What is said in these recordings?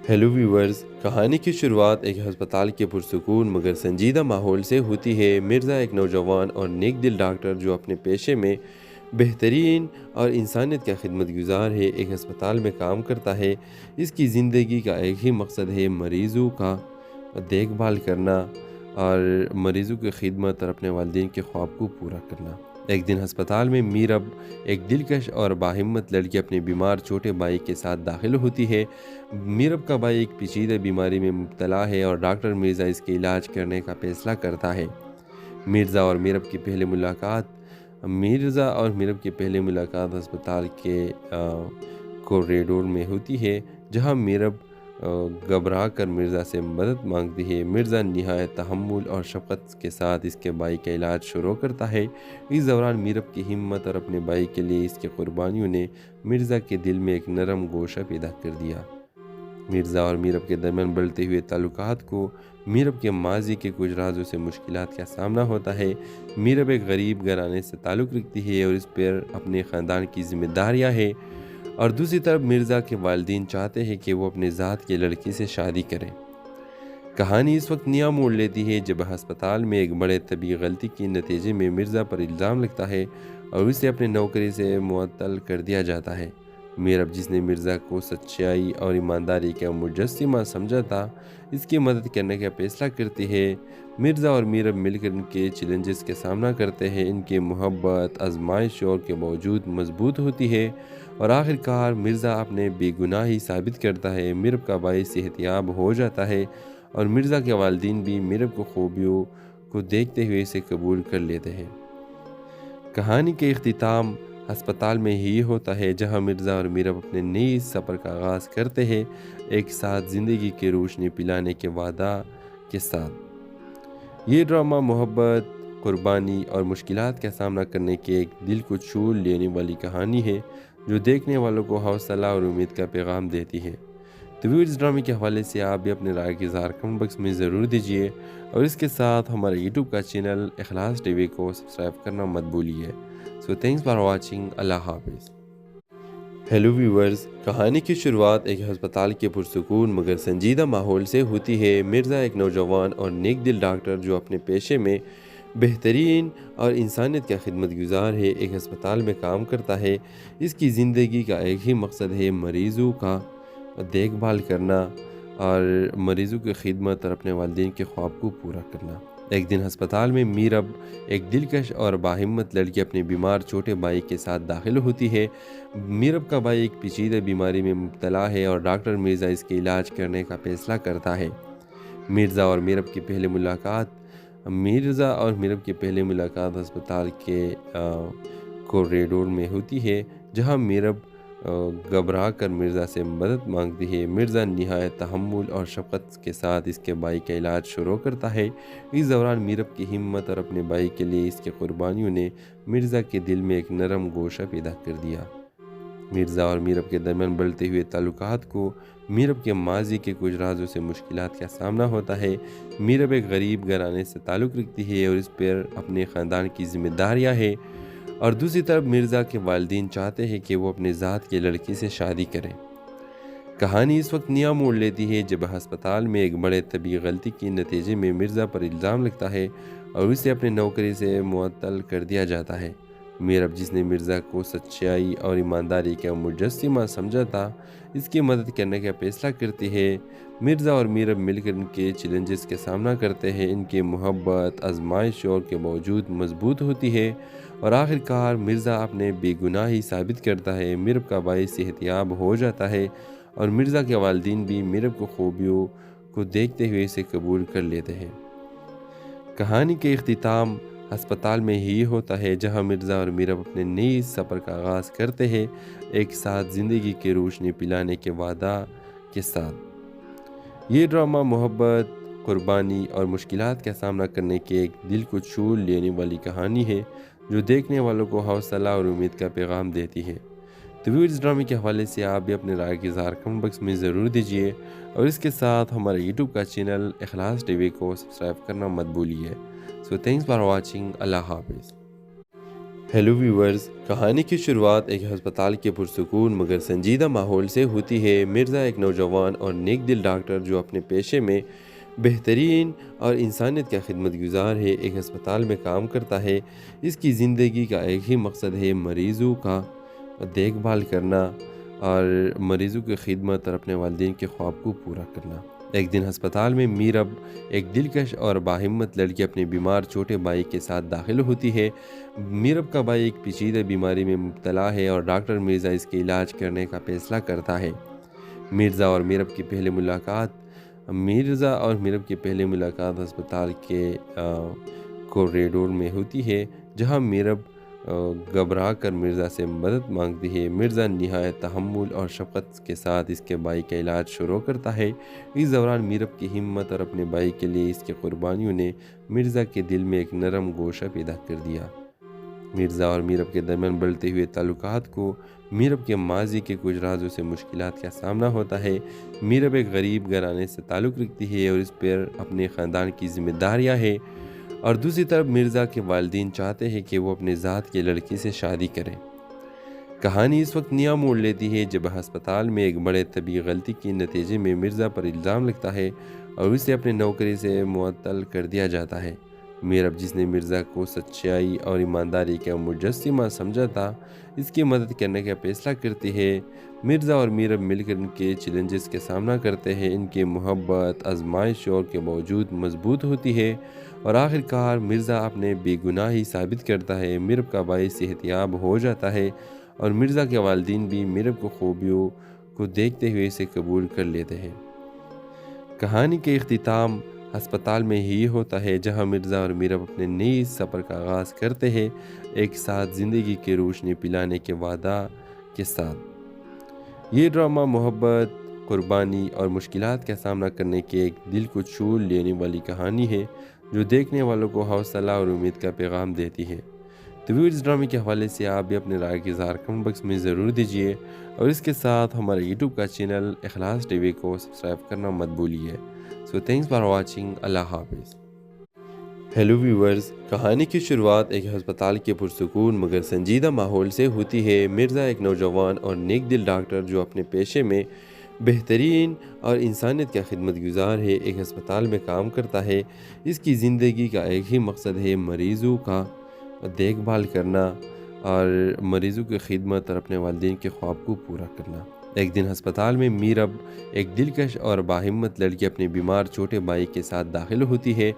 Hello viewers, کہانی کی شروعات ایک ہسپتال کے پرسکون مگر سنجیدہ ماحول سے ہوتی ہے۔ مرزا ایک نوجوان اور نیک دل ڈاکٹر جو اپنے پیشے میں بہترین اور انسانیت کا خدمت گزار ہے، ایک ہسپتال میں کام کرتا ہے۔ اس کی زندگی کا ایک ہی مقصد ہے، مریضوں کا دیکھ بھال کرنا اور مریضوں کی خدمت اور اپنے والدین کے خواب کو پورا کرنا۔ ایک دن ہسپتال میں میرب، ایک دلکش اور باہمت لڑکی، اپنے بیمار چھوٹے بھائی کے ساتھ داخل ہوتی ہے۔ میرب کا بھائی ایک پیچیدہ بیماری میں مبتلا ہے اور ڈاکٹر مرزا اس کے علاج کرنے کا فیصلہ کرتا ہے۔ مرزا اور میرب کی پہلی ملاقات ہسپتال کے کوریڈور میں ہوتی ہے، جہاں میرب گھبرا کر مرزا سے مدد مانگتی ہے۔ مرزا نہایت تحمل اور شفقت کے ساتھ اس کے بھائی کا علاج شروع کرتا ہے۔ اس دوران میرب کی ہمت اور اپنے بھائی کے لیے اس کی قربانیوں نے مرزا کے دل میں ایک نرم گوشہ پیدا کر دیا۔ مرزا اور میرب کے درمیان بڑھتے ہوئے تعلقات کو میرب کے ماضی کے کچھ رازوں سے مشکلات کا سامنا ہوتا ہے۔ میرب ایک غریب گھرانے سے تعلق رکھتی ہے اور اس پر اپنے خاندان کی ذمہ داریاں ہیں، اور دوسری طرف مرزا کے والدین چاہتے ہیں کہ وہ اپنے ذات کے لڑکی سے شادی کریں۔ کہانی اس وقت نیا موڑ لیتی ہے جب ہسپتال میں ایک بڑے طبی غلطی کے نتیجے میں مرزا پر الزام لگتا ہے اور اسے اپنے نوکری سے معطل کر دیا جاتا ہے۔ میرب، جس نے مرزا کو سچائی اور ایمانداری کا مجسمہ سمجھا تھا، اس کی مدد کرنے کا فیصلہ کرتی ہے۔ مرزا اور میرب مل کر ان کے چیلنجز کا سامنا کرتے ہیں۔ ان کی محبت آزمائشوں کے باوجود مضبوط ہوتی ہے اور آخر کار مرزا اپنے بے گناہی ثابت کرتا ہے۔ میرب کا بھائی صحت یاب ہو جاتا ہے اور مرزا کے والدین بھی میرب کو خوبیوں کو دیکھتے ہوئے اسے قبول کر لیتے ہیں۔ کہانی کے اختتام ہسپتال میں ہی ہوتا ہے، جہاں مرزا اور میرب اپنے نئے سفر کا آغاز کرتے ہیں، ایک ساتھ زندگی کی روشنی پلانے کے وعدہ کے ساتھ۔ یہ ڈرامہ محبت، قربانی اور مشکلات کا سامنا کرنے کی ایک دل کو چھو لینے والی کہانی ہے، جو دیکھنے والوں کو حوصلہ اور امید کا پیغام دیتی ہے۔ تو اس ڈرامے کے حوالے سے آپ بھی اپنے رائے کا اظہار کمنٹ باکس میں ضرور دیجیے، اور اس کے ساتھ ہمارے یوٹیوب کا چینل اخلاص ٹی وی کو سبسکرائب کرنا مت بھولیے۔ سو تھینکس فار واچنگ۔ اللہ حافظ۔ ہیلو ویورز، کہانی کی شروعات ایک ہسپتال کے پرسکون مگر سنجیدہ ماحول سے ہوتی ہے۔ مرزا ایک نوجوان اور نیک دل ڈاکٹر جو اپنے پیشے میں بہترین اور انسانیت کا خدمت گزار ہے، ایک ہسپتال میں کام کرتا ہے۔ اس کی زندگی کا ایک ہی مقصد ہے، مریضوں کا دیکھ بھال کرنا اور مریضوں کی خدمت اور اپنے والدین کے خواب کو پورا کرنا۔ ایک دن ہسپتال میں میرب، ایک دلکش اور باہمت لڑکی، اپنے بیمار چھوٹے بھائی کے ساتھ داخل ہوتی ہے۔ میرب کا بھائی ایک پیچیدہ بیماری میں مبتلا ہے اور ڈاکٹر مرزا اس کے علاج کرنے کا فیصلہ کرتا ہے۔ مرزا اور میرب کی پہلی ملاقات ہسپتال کے کوریڈور میں ہوتی ہے، جہاں میرب گھبرا کر مرزا سے مدد مانگتی ہے۔ مرزا نہایت تحمل اور شفقت کے ساتھ اس کے بھائی کا علاج شروع کرتا ہے۔ اس دوران میرب کی ہمت اور اپنے بھائی کے لیے اس کی قربانیوں نے مرزا کے دل میں ایک نرم گوشہ پیدا کر دیا۔ مرزا اور میرب کے درمیان بڑھتے ہوئے تعلقات کو میرب کے ماضی کے کچھ رازوں سے مشکلات کا سامنا ہوتا ہے۔ میرب ایک غریب گھرانے سے تعلق رکھتی ہے اور اس پر اپنے خاندان کی ذمہ داریاں ہیں، اور دوسری طرف مرزا کے والدین چاہتے ہیں کہ وہ اپنے ذات کے لڑکی سے شادی کریں۔ کہانی اس وقت نیا موڑ لیتی ہے جب ہسپتال میں ایک بڑے طبی غلطی کے نتیجے میں مرزا پر الزام لگتا ہے اور اسے اپنے نوکری سے معطل کر دیا جاتا ہے۔ میرب، جس نے مرزا کو سچائی اور ایمانداری کا مجسمہ سمجھا تھا، اس کی مدد کرنے کا فیصلہ کرتی ہے۔ مرزا اور میرب مل کر ان کے چیلنجز کا سامنا کرتے ہیں۔ ان کی محبت آزمائشوں کے باوجود مضبوط ہوتی ہے اور آخر کار مرزا اپنے بے گناہی ثابت کرتا ہے۔ میرب کا بھائی صحت یاب ہو جاتا ہے اور مرزا کے والدین بھی میرب کو خوبیوں کو دیکھتے ہوئے اسے قبول کر لیتے ہیں۔ کہانی کے اختتام ہسپتال میں ہی ہوتا ہے، جہاں مرزا اور میرب اپنے نئے سفر کا آغاز کرتے ہیں، ایک ساتھ زندگی کی روشنی پلانے کے وعدہ کے ساتھ۔ یہ ڈرامہ محبت، قربانی اور مشکلات کا سامنا کرنے کی ایک دل کو چھو لینے والی کہانی ہے، جو دیکھنے والوں کو حوصلہ اور امید کا پیغام دیتی ہے۔ تو اس ڈرامے کے حوالے سے آپ بھی اپنے رائے کا اظہار کمنٹ باکس میں ضرور دیجیے، اور اس کے ساتھ ہمارے یوٹیوب کا چینل اخلاص ٹی وی کو سبسکرائب کرنا مت بھولیے۔ سو تھینکس فار واچنگ۔ اللہ حافظ۔ ہیلو ویورز، کہانی کی شروعات ایک ہسپتال کے پرسکون مگر سنجیدہ ماحول سے ہوتی ہے۔ مرزا ایک نوجوان اور نیک دل ڈاکٹر جو اپنے پیشے میں بہترین اور انسانیت کا خدمت گزار ہے، ایک ہسپتال میں کام کرتا ہے۔ اس کی زندگی کا ایک ہی مقصد ہے، مریضوں کا دیکھ بھال کرنا اور مریضوں کی خدمت اور اپنے والدین کے خواب کو پورا کرنا۔ ایک دن ہسپتال میں میرب، ایک دلکش اور باہمت لڑکی اپنے بیمار چھوٹے بھائی کے ساتھ داخل ہوتی ہے۔ میرب کا بھائی ایک پیچیدہ بیماری میں مبتلا ہے اور ڈاکٹر مرزا اس کے علاج کرنے کا فیصلہ کرتا ہے۔ مرزا اور میرب کی پہلی ملاقات ہسپتال کے کوریڈور میں ہوتی ہے، جہاں میرب گھبرا کر مرزا سے مدد مانگتی ہے۔ مرزا نہایت تحمل اور شفقت کے ساتھ اس کے بھائی کا علاج شروع کرتا ہے۔ اس دوران میرب کی ہمت اور اپنے بھائی کے لیے اس کی قربانیوں نے مرزا کے دل میں ایک نرم گوشہ پیدا کر دیا۔ مرزا اور میرب کے درمیان بڑھتے ہوئے تعلقات کو میرب کے ماضی کے کچھ رازوں سے مشکلات کا سامنا ہوتا ہے۔ میرب ایک غریب گھرانے سے تعلق رکھتی ہے اور اس پر اپنے خاندان کی ذمہ داریاں ہیں، اور دوسری طرف مرزا کے والدین چاہتے ہیں کہ وہ اپنے ذات کے لڑکی سے شادی کریں۔ کہانی اس وقت نیا موڑ لیتی ہے جب ہسپتال میں ایک بڑے طبی غلطی کے نتیجے میں مرزا پر الزام لگتا ہے اور اسے اپنے نوکری سے معطل کر دیا جاتا ہے۔ میرب، جس نے مرزا کو سچائی اور ایمانداری کا مجسمہ سمجھا تھا، اس کی مدد کرنے کا فیصلہ کرتی ہے۔ مرزا اور میرب مل کر ان کے چیلنجز کا سامنا کرتے ہیں۔ ان کی محبت آزمائشوں کے باوجود مضبوط ہوتی ہے اور آخر کار مرزا اپنے بے گناہی ثابت کرتا ہے۔ میرب کا بھائی صحت یاب ہو جاتا ہے اور مرزا کے والدین بھی میرب کو خوبیوں کو دیکھتے ہوئے اسے قبول کر لیتے ہیں۔ کہانی کے اختتام ہسپتال میں ہی ہوتا ہے، جہاں مرزا اور میرب اپنے نئے سفر کا آغاز کرتے ہیں، ایک ساتھ زندگی کی روشنی پلانے کے وعدہ کے ساتھ۔ یہ ڈرامہ محبت، قربانی اور مشکلات کا سامنا کرنے کی ایک دل کو چھو لینے والی کہانی ہے، جو دیکھنے والوں کو حوصلہ اور امید کا پیغام دیتی ہے۔ تو اس ڈرامے کے حوالے سے آپ بھی اپنے رائے کا اظہار کمنٹ باکس میں ضرور دیجیے، اور اس کے ساتھ ہمارے یوٹیوب کا چینل اخلاص ٹی وی کو سبسکرائب کرنا مت بھولیے۔ سو تھینکس فار واچنگ۔ اللہ حافظ۔ ہیلو ویورز، کہانی کی شروعات ایک ہسپتال کے پرسکون مگر سنجیدہ ماحول سے ہوتی ہے۔ مرزا ایک نوجوان اور نیک دل ڈاکٹر جو اپنے پیشے میں بہترین اور انسانیت کا خدمت گزار ہے، ایک ہسپتال میں کام کرتا ہے۔ اس کی زندگی کا ایک ہی مقصد ہے، مریضوں کا دیکھ بھال کرنا اور مریضوں کی خدمت اور اپنے والدین کے خواب کو پورا کرنا۔ ایک دن ہسپتال میں میرب، ایک دلکش اور باہمت لڑکی اپنے بیمار چھوٹے بھائی کے ساتھ داخل ہوتی ہے۔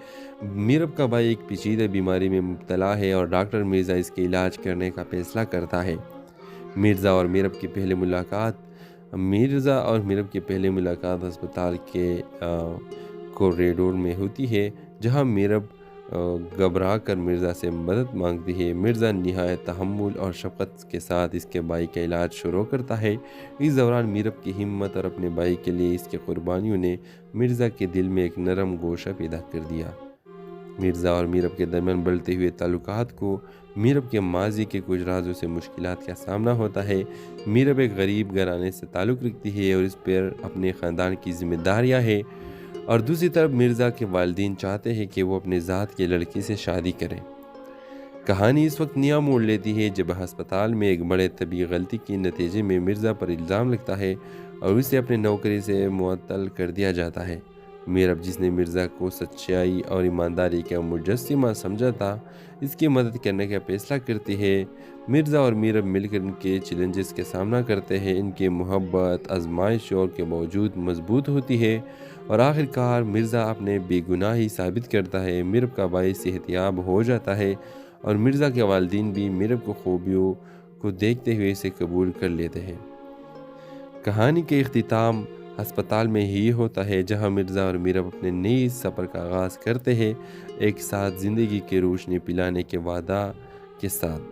میرب کا بھائی ایک پیچیدہ بیماری میں مبتلا ہے اور ڈاکٹر مرزا اس کے علاج کرنے کا فیصلہ کرتا ہے۔ مرزا اور میرب کی پہلی ملاقات ہسپتال کے کوریڈور میں ہوتی ہے، جہاں میرب گھبرا کر مرزا سے مدد مانگتی ہے۔ مرزا نہایت تحمل اور شفقت کے ساتھ اس کے بھائی کا علاج شروع کرتا ہے۔ اس دوران میرب کی ہمت اور اپنے بھائی کے لیے اس کی قربانیوں نے مرزا کے دل میں ایک نرم گوشہ پیدا کر دیا۔ مرزا اور میرب کے درمیان بڑھتے ہوئے تعلقات کو میرب کے ماضی کے کچھ رازوں سے مشکلات کا سامنا ہوتا ہے۔ میرب ایک غریب گھرانے سے تعلق رکھتی ہے اور اس پر اپنے خاندان کی ذمہ داریاں ہیں، اور دوسری طرف مرزا کے والدین چاہتے ہیں کہ وہ اپنے ذات کے لڑکی سے شادی کریں۔ کہانی اس وقت نیا موڑ لیتی ہے جب ہسپتال میں ایک بڑے طبی غلطی کے نتیجے میں مرزا پر الزام لگتا ہے اور اسے اپنے نوکری سے معطل کر دیا جاتا ہے۔ میرب، جس نے مرزا کو سچائی اور ایمانداری کا مجسمہ سمجھا تھا، اس کی مدد کرنے کا فیصلہ کرتی ہے۔ مرزا اور میرب مل کر ان کے چیلنجز کا سامنا کرتے ہیں۔ ان کی محبت آزمائشوں کے باوجود مضبوط ہوتی ہے اور آخر کار مرزا اپنے بے گناہی ثابت کرتا ہے۔ میرب کا بھائی صحت یاب ہو جاتا ہے اور مرزا کے والدین بھی میرب کو خوبیوں کو دیکھتے ہوئے اسے قبول کر لیتے ہیں۔ کہانی کے اختتام ہسپتال میں ہی ہوتا ہے، جہاں مرزا اور میرب اپنے نئے سفر کا آغاز کرتے ہیں، ایک ساتھ زندگی کی روشنی پلانے کے وعدہ کے ساتھ۔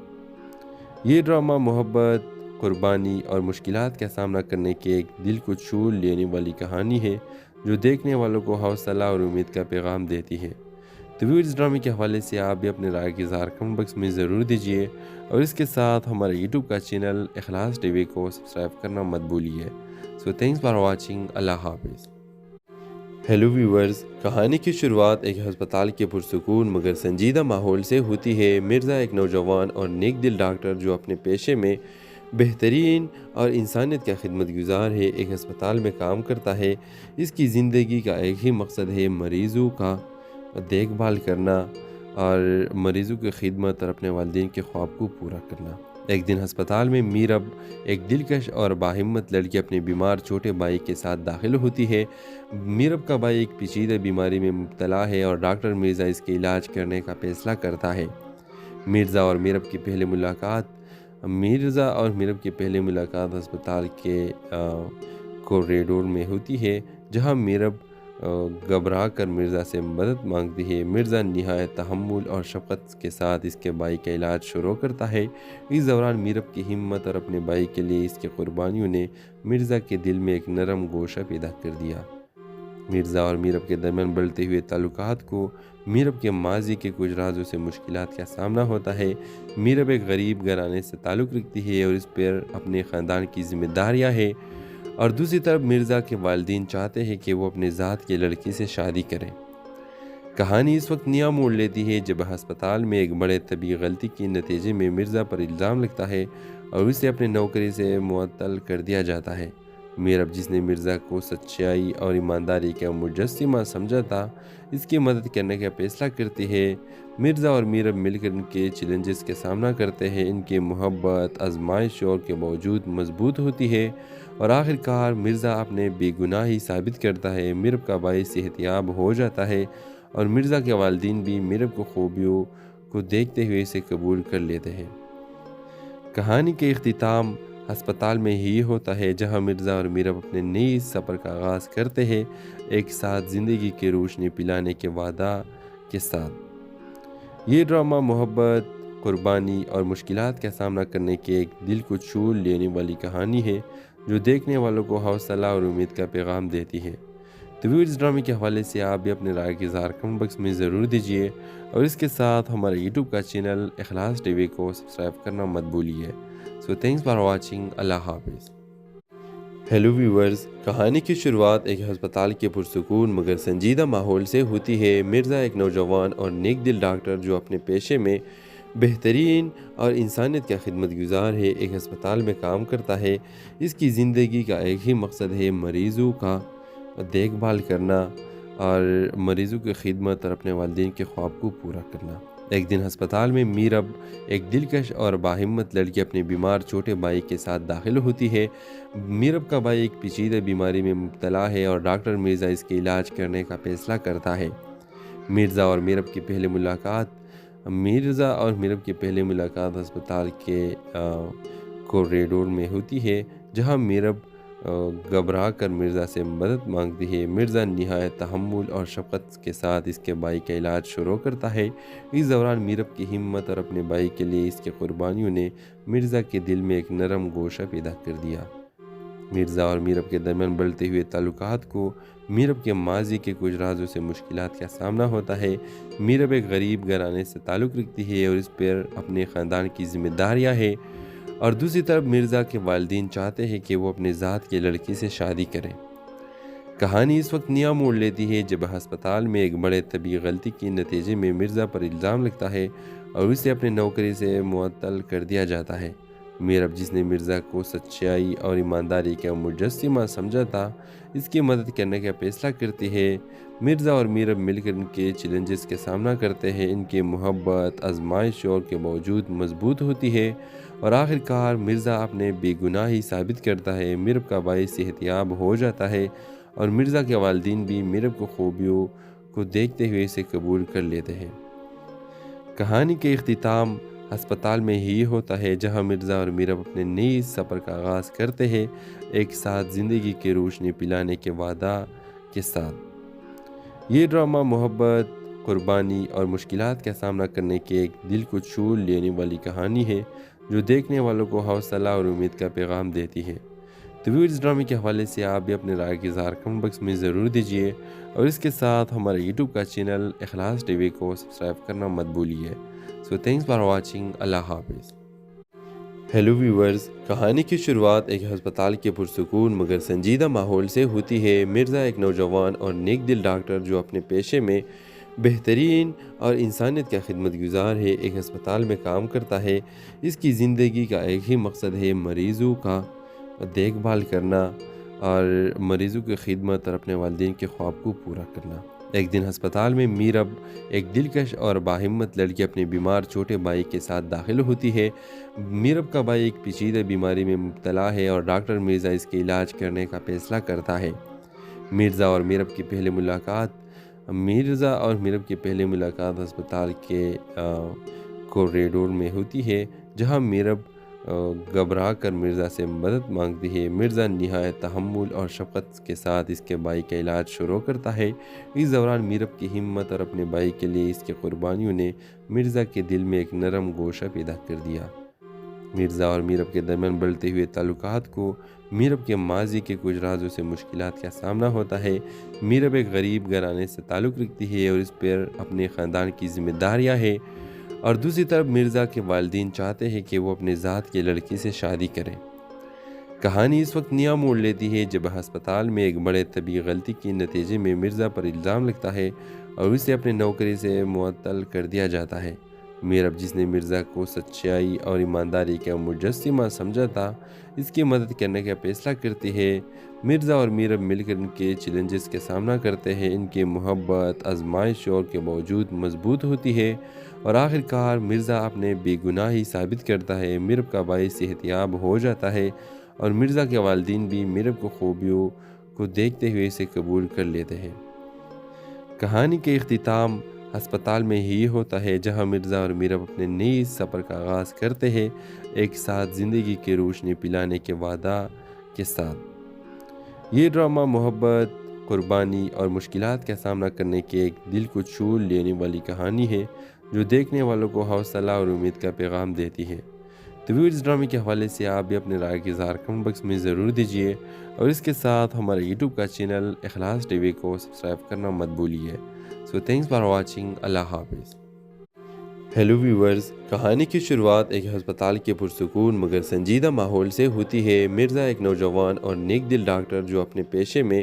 یہ ڈرامہ محبت، قربانی اور مشکلات کا سامنا کرنے کی ایک دل کو چھو لینے والی کہانی ہے، جو دیکھنے والوں کو حوصلہ اور امید کا پیغام دیتی ہے۔ تو اس ڈرامے کے حوالے سے آپ بھی اپنے رائے کا اظہار کمنٹ باکس میں ضرور دیجیے، اور اس کے ساتھ ہمارے یوٹیوب کا چینل اخلاص ٹی وی کو سبسکرائب کرنا مت بھولیے۔ سو تھینکس فار واچنگ۔ اللہ حافظ۔ ہیلو ویورز، کہانی کی شروعات ایک ہسپتال کے پرسکون مگر سنجیدہ ماحول سے ہوتی ہے۔ مرزا ایک نوجوان اور نیک دل ڈاکٹر جو اپنے پیشے میں بہترین اور انسانیت کا خدمت گزار ہے، ایک ہسپتال میں کام کرتا ہے۔ اس کی زندگی کا ایک ہی مقصد ہے، مریضوں کا دیکھ بھال کرنا اور مریضوں کی خدمت اور اپنے والدین کے خواب کو پورا کرنا۔ ایک دن ہسپتال میں میرب، ایک دلکش اور باہمت لڑکی، اپنے بیمار چھوٹے بھائی کے ساتھ داخل ہوتی ہے۔ میرب کا بھائی ایک پیچیدہ بیماری میں مبتلا ہے اور ڈاکٹر مرزا اس کے علاج کرنے کا فیصلہ کرتا ہے۔ مرزا اور میرب کی پہلی ملاقات ہسپتال کے کوریڈور میں ہوتی ہے، جہاں میرب گھبرا کر مرزا سے مدد مانگتی ہے۔ مرزا نہایت تحمل اور شفقت کے ساتھ اس کے بھائی کا علاج شروع کرتا ہے۔ اس دوران میرب کی ہمت اور اپنے بھائی کے لیے اس کی قربانیوں نے مرزا کے دل میں ایک نرم گوشہ پیدا کر دیا۔ مرزا اور میرب کے درمیان بڑھتے ہوئے تعلقات کو میرب کے ماضی کے کچھ رازوں سے مشکلات کا سامنا ہوتا ہے۔ میرب ایک غریب گھرانے سے تعلق رکھتی ہے اور اس پر اپنے خاندان کی ذمہ داریاں ہیں، اور دوسری طرف مرزا کے والدین چاہتے ہیں کہ وہ اپنے ذات کی لڑکی سے شادی کریں۔ کہانی اس وقت نیا موڑ لیتی ہے جب ہسپتال میں ایک بڑے طبی غلطی کے نتیجے میں مرزا پر الزام لگتا ہے اور اسے اپنے نوکری سے معطل کر دیا جاتا ہے۔ میرب، جس نے مرزا کو سچائی اور ایمانداری کا مجسمہ سمجھا تھا، اس کی مدد کرنے کا فیصلہ کرتی ہے۔ مرزا اور میرب مل کر ان کے چیلنجز کا سامنا کرتے ہیں۔ ان کی محبت آزمائشوں کے باوجود مضبوط ہوتی ہے اور آخر کار مرزا اپنے بے گناہی ثابت کرتا ہے۔ میرب کا بھائی صحت یاب ہو جاتا ہے اور مرزا کے والدین بھی میرب کو خوبیوں کو دیکھتے ہوئے اسے قبول کر لیتے ہیں۔ کہانی کے اختتام ہسپتال میں ہی ہوتا ہے، جہاں مرزا اور میرب اپنے نئے سفر کا آغاز کرتے ہیں، ایک ساتھ زندگی کی روشنی پلانے کے وعدہ کے ساتھ۔ یہ ڈرامہ محبت، قربانی اور مشکلات کا سامنا کرنے کی ایک دل کو چھو لینے والی کہانی ہے، جو دیکھنے والوں کو حوصلہ اور امید کا پیغام دیتی ہے۔ تو اس ڈرامے کے حوالے سے آپ بھی اپنے رائے کا اظہار کمنٹ باکس میں ضرور دیجیے، اور اس کے ساتھ ہمارے یوٹیوب کا چینل اخلاص ٹی وی کو سبسکرائب کرنا مت بھولیے۔ سو تھینکس فار واچنگ۔ اللہ حافظ۔ ہیلو ویورز، کہانی کی شروعات ایک ہسپتال کے پرسکون مگر سنجیدہ ماحول سے ہوتی ہے۔ مرزا ایک نوجوان اور نیک دل ڈاکٹر جو اپنے پیشے میں بہترین اور انسانیت کا خدمت گزار ہے، ایک ہسپتال میں کام کرتا ہے۔ اس کی زندگی کا ایک ہی مقصد ہے، مریضوں کا دیکھ بھال کرنا اور مریضوں کی خدمت اور اپنے والدین کے خواب کو پورا کرنا۔ ایک دن ہسپتال میں میرب، ایک دلکش اور باہمت لڑکی، اپنے بیمار چھوٹے بھائی کے ساتھ داخل ہوتی ہے۔ میرب کا بھائی ایک پیچیدہ بیماری میں مبتلا ہے اور ڈاکٹر مرزا اس کے علاج کرنے کا فیصلہ کرتا ہے۔ مرزا اور میرب کی پہلی ملاقات ہسپتال کے کوریڈور میں ہوتی ہے، جہاں میرب گھبرا کر مرزا سے مدد مانگتی ہے۔ مرزا نہایت تحمل اور شفقت کے ساتھ اس کے بھائی کا علاج شروع کرتا ہے۔ اس دوران میرب کی ہمت اور اپنے بھائی کے لیے اس کی قربانیوں نے مرزا کے دل میں ایک نرم گوشہ پیدا کر دیا۔ مرزا اور میرب کے درمیان بڑھتے ہوئے تعلقات کو میرب کے ماضی کے کچھ رازوں سے مشکلات کا سامنا ہوتا ہے۔ میرب ایک غریب گھرانے سے تعلق رکھتی ہے اور اس پر اپنے خاندان کی ذمہ داریاں ہیں، اور دوسری طرف مرزا کے والدین چاہتے ہیں کہ وہ اپنے ذات کی لڑکی سے شادی کریں۔ کہانی اس وقت نیا موڑ لیتی ہے جب ہسپتال میں ایک بڑے طبی غلطی کے نتیجے میں مرزا پر الزام لگتا ہے اور اسے اپنے نوکری سے معطل کر دیا جاتا ہے۔ میرب، جس نے مرزا کو سچائی اور ایمانداری کا مجسمہ سمجھا تھا، اس کی مدد کرنے کا فیصلہ کرتی ہے۔ مرزا اور میرب مل کر ان کے چیلنجز کا سامنا کرتے ہیں۔ ان کی محبت آزمائشوں کے باوجود مضبوط ہوتی ہے اور آخر کار مرزا اپنے بے گناہی ثابت کرتا ہے۔ میرب کا بھائی صحت یاب ہو جاتا ہے اور مرزا کے والدین بھی میرب کو خوبیوں کو دیکھتے ہوئے اسے قبول کر لیتے ہیں۔ کہانی کے اختتام ہسپتال میں ہی ہوتا ہے، جہاں مرزا اور میرب اپنے نئے سفر کا آغاز کرتے ہیں، ایک ساتھ زندگی کی روشنی پلانے کے وعدہ کے ساتھ۔ یہ ڈرامہ محبت، قربانی اور مشکلات کا سامنا کرنے کی ایک دل کو چھو لینے والی کہانی ہے، جو دیکھنے والوں کو حوصلہ اور امید کا پیغام دیتی ہے۔ تو اس ڈرامے کے حوالے سے آپ بھی اپنے رائے کا اظہار کمنٹ باکس میں ضرور دیجیے، اور اس کے ساتھ ہمارے یوٹیوب کا چینل اخلاص ٹی وی کو سبسکرائب کرنا مت بھولیے۔ سو تھینکس فار واچنگ۔ اللہ حافظ۔ ہیلو ویورز، کہانی کی شروعات ایک ہسپتال کے پرسکون مگر سنجیدہ ماحول سے ہوتی ہے۔ مرزا ایک نوجوان اور نیک دل ڈاکٹر جو اپنے پیشے میں بہترین اور انسانیت کا خدمت گزار ہے، ایک ہسپتال میں کام کرتا ہے۔ اس کی زندگی کا ایک ہی مقصد ہے، مریضوں کا دیکھ بھال کرنا اور مریضوں کی خدمت اور اپنے والدین کے خواب کو پورا کرنا۔ ایک دن ہسپتال میں میرب، ایک دلکش اور باہمت لڑکی اپنے بیمار چھوٹے بھائی کے ساتھ داخل ہوتی ہے۔ میرب کا بھائی ایک پیچیدہ بیماری میں مبتلا ہے اور ڈاکٹر مرزا اس کے علاج کرنے کا فیصلہ کرتا ہے۔ مرزا اور میرب کی پہلی ملاقات ہسپتال کے کوریڈور میں ہوتی ہے، جہاں میرب گھبرا کر مرزا سے مدد مانگتی ہے۔ مرزا نہایت تحمل اور شفقت کے ساتھ اس کے بھائی کا علاج شروع کرتا ہے۔ اس دوران میرب کی ہمت اور اپنے بھائی کے لیے اس کی قربانیوں نے مرزا کے دل میں ایک نرم گوشہ پیدا کر دیا۔ مرزا اور میرب کے درمیان بڑھتے ہوئے تعلقات کو میرب کے ماضی کے کچھ رازوں سے مشکلات کا سامنا ہوتا ہے۔ میرب ایک غریب گھرانے سے تعلق رکھتی ہے اور اس پر اپنے خاندان کی ذمہ داریاں ہیں، اور دوسری طرف مرزا کے والدین چاہتے ہیں کہ وہ اپنے ذات کے لڑکی سے شادی کریں۔ کہانی اس وقت نیا موڑ لیتی ہے جب ہسپتال میں ایک بڑے طبی غلطی کے نتیجے میں مرزا پر الزام لگتا ہے اور اسے اپنے نوکری سے معطل کر دیا جاتا ہے۔ میرب، جس نے مرزا کو سچائی اور ایمانداری کا مجسمہ سمجھا تھا، اس کی مدد کرنے کا فیصلہ کرتی ہے۔ مرزا اور میرب مل کر ان کے چیلنجز کا سامنا کرتے ہیں۔ ان کی محبت آزمائشوں کے باوجود مضبوط ہوتی ہے اور آخر کار مرزا اپنے بے گناہی ثابت کرتا ہے۔ میرب کا بھائی صحت یاب ہو جاتا ہے اور مرزا کے والدین بھی میرب کو خوبیوں کو دیکھتے ہوئے اسے قبول کر لیتے ہیں۔ کہانی کے اختتام ہسپتال میں ہی ہوتا ہے، جہاں مرزا اور میرب اپنے نئے سفر کا آغاز کرتے ہیں، ایک ساتھ زندگی کی روشنی پلانے کے وعدہ کے ساتھ۔ یہ ڈرامہ محبت، قربانی اور مشکلات کا سامنا کرنے کی ایک دل کو چھو لینے والی کہانی ہے، جو دیکھنے والوں کو حوصلہ اور امید کا پیغام دیتی ہے۔ تو اس ڈرامے کے حوالے سے آپ بھی اپنے رائے کے اظہار کمنٹ باکس میں ضرور دیجیے، اور اس کے ساتھ ہمارے یوٹیوب کا چینل اخلاص ٹی وی کو سبسکرائب کرنا مت بھولیے۔ سو تھینکس فار واچنگ۔ اللہ حافظ۔ ہیلو ویورز، کہانی کی شروعات ایک ہسپتال کے پرسکون مگر سنجیدہ ماحول سے ہوتی ہے۔ مرزا ایک نوجوان اور نیک دل ڈاکٹر جو اپنے پیشے میں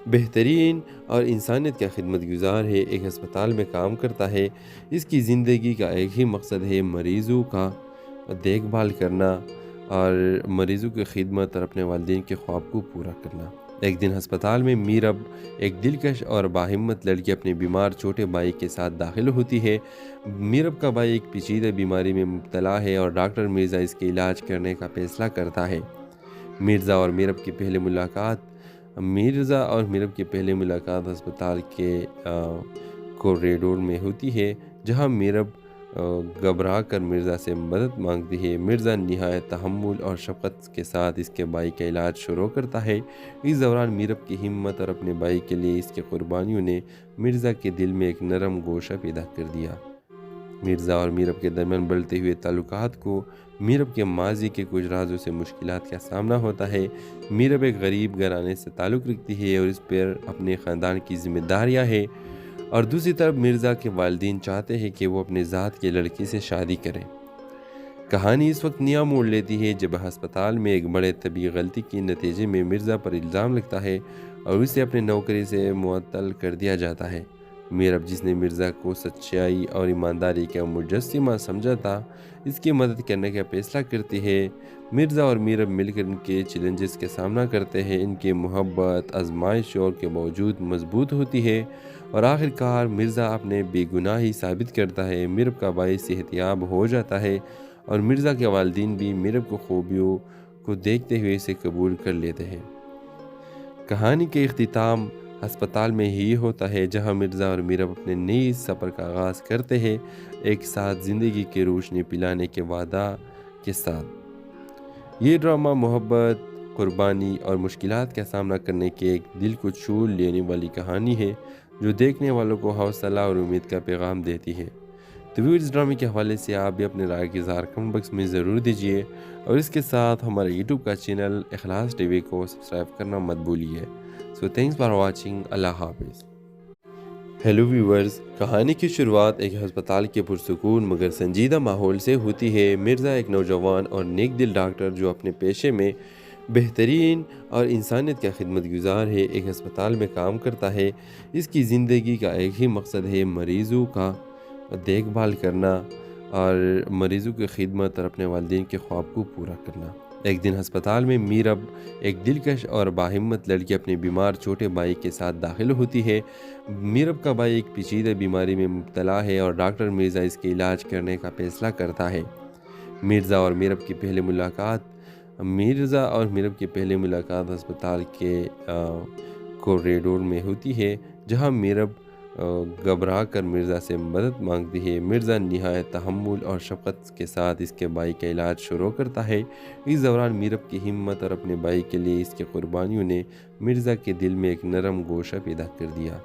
بہترین اور انسانیت کا خدمت گزار ہے، ایک ہسپتال میں کام کرتا ہے۔ اس کی زندگی کا ایک ہی مقصد ہے، مریضوں کا دیکھ بھال کرنا اور مریضوں کی خدمت اور اپنے والدین کے خواب کو پورا کرنا۔ ایک دن ہسپتال میں میرب، ایک دلکش اور باہمت لڑکی اپنے بیمار چھوٹے بھائی کے ساتھ داخل ہوتی ہے۔ میرب کا بھائی ایک پیچیدہ بیماری میں مبتلا ہے اور ڈاکٹر مرزا اس کے علاج کرنے کا فیصلہ کرتا ہے۔ مرزا اور میرب کی پہلی ملاقات ہسپتال کے کوریڈور میں ہوتی ہے، جہاں میرب گھبرا کر مرزا سے مدد مانگتی ہے۔ مرزا نہایت تحمل اور شفقت کے ساتھ اس کے بھائی کا علاج شروع کرتا ہے۔ اس دوران میرب کی ہمت اور اپنے بھائی کے لیے اس کی قربانیوں نے مرزا کے دل میں ایک نرم گوشہ پیدا کر دیا۔ مرزا اور میرب کے درمیان بڑھتے ہوئے تعلقات کو میرب کے ماضی کے کچھ رازوں سے مشکلات کا سامنا ہوتا ہے۔ میرب ایک غریب گھرانے سے تعلق رکھتی ہے اور اس پر اپنے خاندان کی ذمہ داریاں ہیں، اور دوسری طرف مرزا کے والدین چاہتے ہیں کہ وہ اپنے ذات کے لڑکی سے شادی کریں۔ کہانی اس وقت نیا موڑ لیتی ہے جب ہسپتال میں ایک بڑے طبی غلطی کے نتیجے میں مرزا پر الزام لگتا ہے اور اسے اپنے نوکری سے معطل کر دیا جاتا ہے۔ میرب، جس نے مرزا کو سچائی اور ایمانداری کا مجسمہ سمجھا تھا، اس کی مدد کرنے کا فیصلہ کرتی ہے۔ مرزا اور میرب مل کر ان کے چیلنجز کا سامنا کرتے ہیں۔ ان کی محبت آزمائشوں کے باوجود مضبوط ہوتی ہے اور آخر کار مرزا اپنے بے گناہی ثابت کرتا ہے۔ میرب کا بھائی صحت یاب ہو جاتا ہے اور مرزا کے والدین بھی میرب کو خوبیوں کو دیکھتے ہوئے اسے قبول کر لیتے ہیں۔ کہانی کے اختتام ہسپتال میں ہی ہوتا ہے، جہاں مرزا اور میرب اپنے نئے سفر کا آغاز کرتے ہیں، ایک ساتھ زندگی کی روشنی پلانے کے وعدہ کے ساتھ۔ یہ ڈرامہ محبت، قربانی اور مشکلات کا سامنا کرنے کی ایک دل کو چھو لینے والی کہانی ہے، جو دیکھنے والوں کو حوصلہ اور امید کا پیغام دیتی ہے۔ تو اس ڈرامے کے حوالے سے آپ بھی اپنے رائے کے اظہار کمنٹ باکس میں ضرور دیجیے، اور اس کے ساتھ ہمارے یوٹیوب کا چینل اخلاص ٹی وی کو سبسکرائب کرنا مت بھولیے۔ سو تھینکس فار واچنگ۔ اللہ حافظ۔ ہیلو ویورز، کہانی کی شروعات ایک ہسپتال کے پرسکون مگر سنجیدہ ماحول سے ہوتی ہے۔ مرزا ایک نوجوان اور نیک دل ڈاکٹر جو اپنے پیشے میں بہترین اور انسانیت کا خدمت گزار ہے، ایک ہسپتال میں کام کرتا ہے۔ اس کی زندگی کا ایک ہی مقصد ہے، مریضوں کا دیکھ بھال کرنا اور مریضوں کی خدمت اور اپنے والدین کے خواب کو پورا کرنا۔ ایک دن ہسپتال میں میرب، ایک دلکش اور باہمت لڑکی، اپنے بیمار چھوٹے بھائی کے ساتھ داخل ہوتی ہے۔ میرب کا بھائی ایک پیچیدہ بیماری میں مبتلا ہے اور ڈاکٹر مرزا اس کے علاج کرنے کا فیصلہ کرتا ہے۔ مرزا اور میرب کی پہلی ملاقات ہسپتال کے کوریڈور میں ہوتی ہے، جہاں میرب گھبرا کر مرزا سے مدد مانگتی ہے۔ مرزا نہایت تحمل اور شفقت کے ساتھ اس کے بھائی کا علاج شروع کرتا ہے۔ اس دوران میرب کی ہمت اور اپنے بھائی کے لیے اس کی قربانیوں نے مرزا کے دل میں ایک نرم گوشہ پیدا کر دیا۔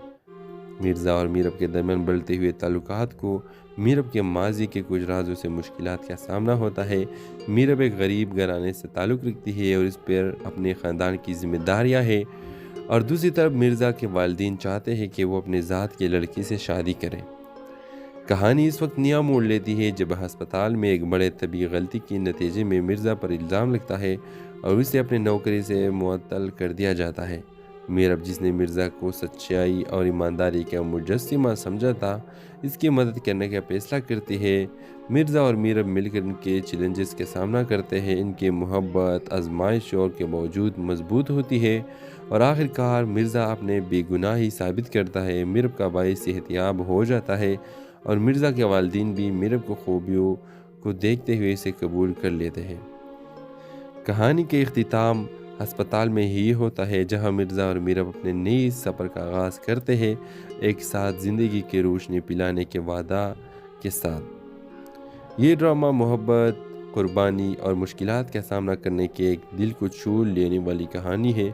مرزا اور میرب کے درمیان بڑھتے ہوئے تعلقات کو میرب کے ماضی کے کچھ رازوں سے مشکلات کا سامنا ہوتا ہے۔ میرب ایک غریب گھرانے سے تعلق رکھتی ہے اور اس پر اپنے خاندان کی ذمہ داریاں ہیں، اور دوسری طرف مرزا کے والدین چاہتے ہیں کہ وہ اپنے ذات کی لڑکی سے شادی کریں۔ کہانی اس وقت نیا موڑ لیتی ہے جب ہسپتال میں ایک بڑے طبی غلطی کے نتیجے میں مرزا پر الزام لگتا ہے اور اسے اپنے نوکری سے معطل کر دیا جاتا ہے۔ میرب، جس نے مرزا کو سچائی اور ایمانداری کا مجسمہ سمجھا تھا، اس کی مدد کرنے کا فیصلہ کرتی ہے۔ مرزا اور میرب مل کر ان کے چیلنجز کا سامنا کرتے ہیں۔ ان کی محبت آزمائشوں کے باوجود مضبوط ہوتی ہے اور آخر کار مرزا اپنے بے گناہی ثابت کرتا ہے۔ میرب کا بھائی صحت یاب ہو جاتا ہے اور مرزا کے والدین بھی میرب کو خوبیوں کو دیکھتے ہوئے اسے قبول کر لیتے ہیں۔ کہانی کے اختتام ہسپتال میں ہی ہوتا ہے، جہاں مرزا اور میرب اپنے نئے سفر کا آغاز کرتے ہیں، ایک ساتھ زندگی کی روشنی پلانے کے وعدہ کے ساتھ۔ یہ ڈرامہ محبت، قربانی اور مشکلات کا سامنا کرنے کی ایک دل کو چھو لینے والی کہانی ہے،